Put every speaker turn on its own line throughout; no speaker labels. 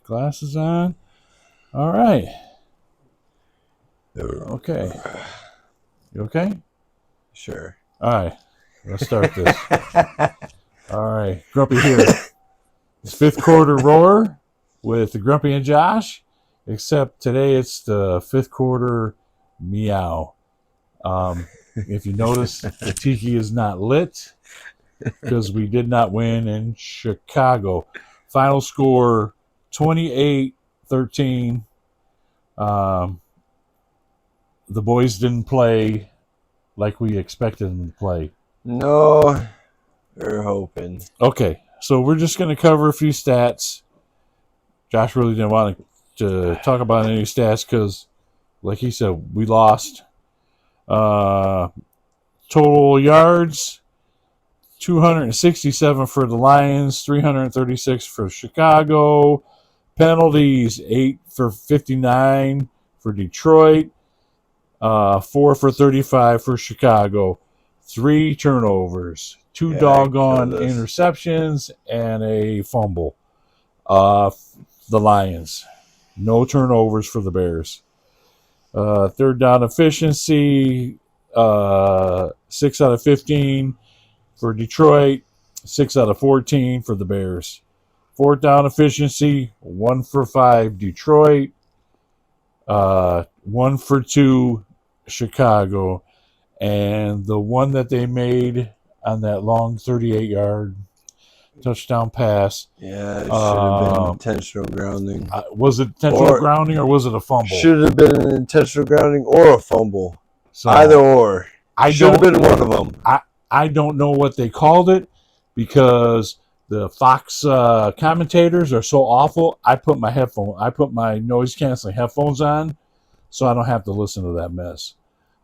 Glasses on. All right. Okay. You okay?
Sure.
All right. Let's start this. All right. Grumpy here. It's fifth quarter roar with Grumpy and Josh, except today it's the fifth quarter meow. If you notice, the tiki is not lit because we did not win in Chicago. Final score 28-13. The boys didn't play like we expected them to play.
No, we're hoping.
Okay, so we're just going to cover a few stats. Josh really didn't want to talk about any stats because, like he said, we lost. Total yards, 267 for the Lions, 336 for Chicago. Penalties, 8 for 59 for Detroit, 4 for 35 for Chicago. 3 turnovers, 2 doggone interceptions, and a fumble. The Lions. No turnovers for the Bears. Third down efficiency, 6 out of 15 for Detroit, 6 out of 14 for the Bears. Fourth down efficiency, 1 for 5 Detroit, 1 for 2 Chicago. And the one that they made on that long 38-yard touchdown pass.
Yeah, it should have been intentional grounding.
Was it intentional grounding or was it a fumble?
Should have been an intentional grounding or a fumble. So either or. Should have been one of them.
I don't know what they called it because the Fox commentators are so awful. I put my noise canceling headphones on so I don't have to listen to that mess.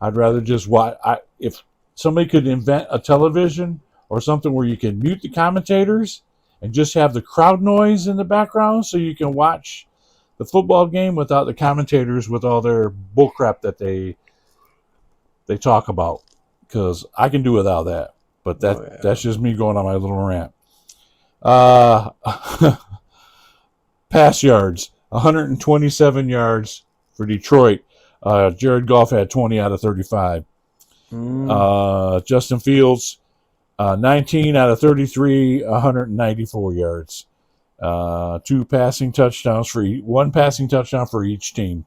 I'd rather just watch. If somebody could invent a television or something where you can mute the commentators and just have the crowd noise in the background so you can watch the football game without the commentators with all their bullcrap that they talk about, because I can do without that. But that's just me going on my little rant. Pass yards, 127 yards for Detroit. Jared Goff had 20 out of 35. Justin Fields, 19 out of 33, 194 yards. 2 passing touchdowns for one passing touchdown for each team.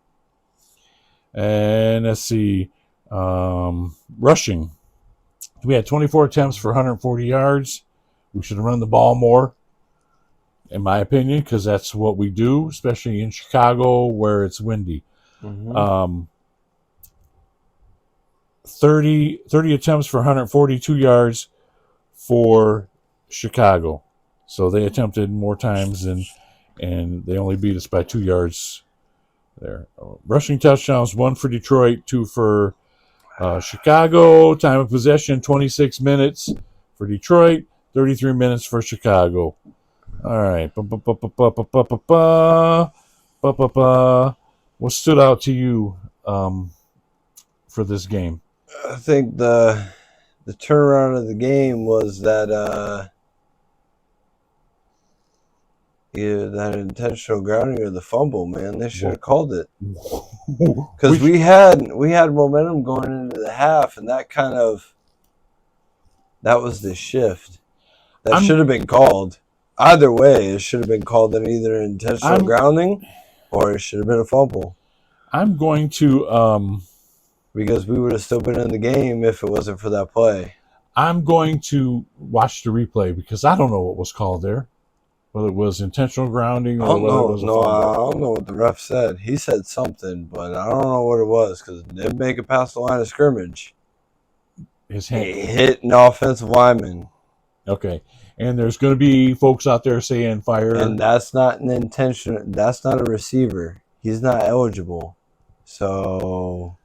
And let's see, rushing. We had 24 attempts for 140 yards. We should have run the ball more, in my opinion, because that's what we do, especially in Chicago where it's windy. 30 attempts for 142 yards for Chicago. So they attempted more times and they only beat us by 2 yards there. Rushing touchdowns, 1 for Detroit, 2 for Chicago. Time of possession, 26 minutes for Detroit, 33 minutes for Chicago. All right. What stood out to you for this game?
I think the turnaround of the game was that either that intentional grounding or the fumble. Man, they should have called it because we had momentum going into the half, and that was the shift that should have been called. Either way, it should have been called in either intentional grounding or it should have been a fumble.
I'm going to
because we would have still been in the game if it wasn't for that play.
I'm going to watch the replay because I don't know what was called there. Whether it was intentional grounding or whether it was a fumble.
I don't know what the ref said. He said something, but I don't know what it was because it didn't make it past the line of scrimmage.
His hand
hit an offensive lineman.
Okay. And there's going to be folks out there saying fire.
And that's not an intention. That's not a receiver. He's not eligible. So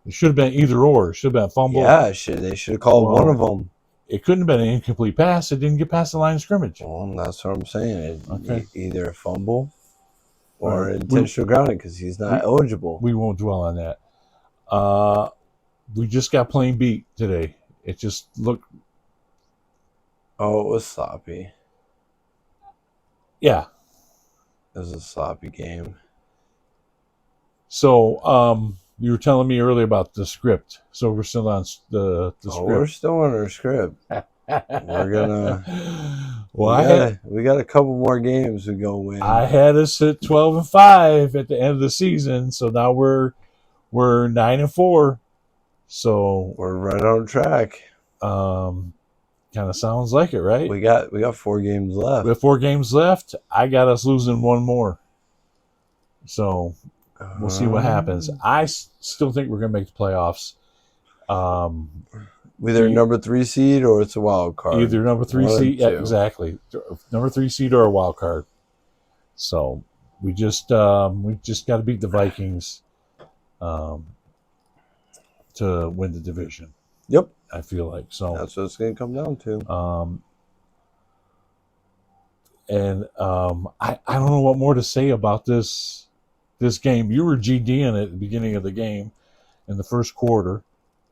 it should have been either or. It should have been a fumble.
Yeah, they should have called one of them.
It couldn't have been an incomplete pass. It didn't get past the line of scrimmage.
Well, that's what I'm saying. Either a fumble or intentional grounding because he's not eligible.
We won't dwell on that. We just got plain beat today. It just looked.
Oh, it was sloppy.
Yeah.
was a sloppy game.
So, you were telling me earlier about the script. So we're still on the
We're
script.
still on our script. We're gonna.
Well,
we got a couple more games to go win.
I had us at 12-5 at the end of the season, so now we're 9-4. So
we're right on track.
Kind of sounds like it, right?
We got 4 games left.
We have 4 games left. I got us losing 1 more. So we'll see what happens. I still think we're going to make the playoffs.
Either number 3 seed or it's a wild card.
Either number 3 seed, yeah, exactly. Number 3 seed or a wild card. So we just got to beat the Vikings to win the division.
Yep,
I feel like so.
That's what it's going to come down to.
I don't know what more to say about this game. You were GDing at the beginning of the game in the first quarter.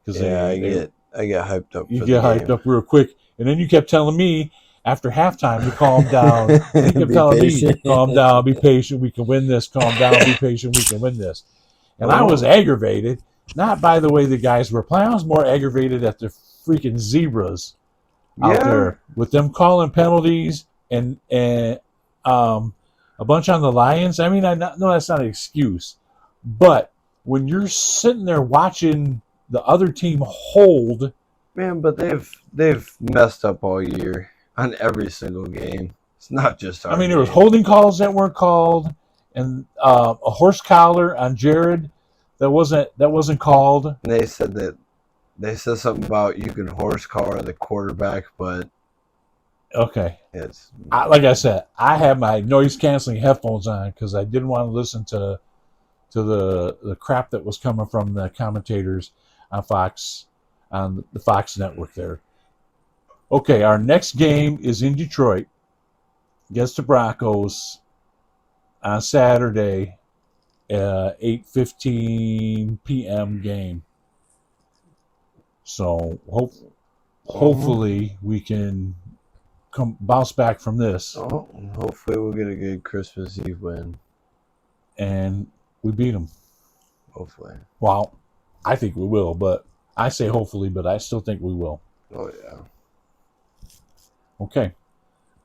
I get hyped up.
You get hyped up real quick, and then you kept telling me after halftime to calm down. You kept telling me, "Calm down, be patient. We can win this. Calm down, be patient. We can win this." And I was aggravated, not by the way the guys were playing. I was more aggravated at the freaking Zebras out there with them calling penalties and a bunch on the Lions. I mean, no, that's not an excuse, but when you're sitting there watching the other team hold,
man, but they've messed up all year on every single game. It's not just our
there was holding calls that weren't called, and a horse collar on Jared that wasn't called.
And they said something about you can horse collar the quarterback, but
okay, like I said, I have my noise canceling headphones on because I didn't want to listen to the crap that was coming from the commentators on the Fox network there. Okay, our next game is in Detroit against the Broncos on Saturday, 8:15 p.m. game. So hopefully we can bounce back from this.
Hopefully we'll get a good Christmas Eve win.
And we beat them.
Hopefully.
Well, I think we will, but I say hopefully, but I still think we will.
Oh, yeah.
Okay.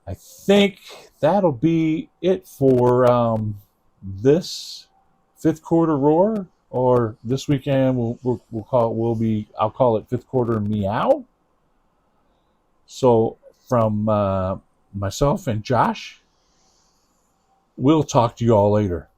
I think that'll be it for this fifth quarter roar, or this weekend I'll call it fifth quarter meow. So from myself and Josh, we'll talk to you all later.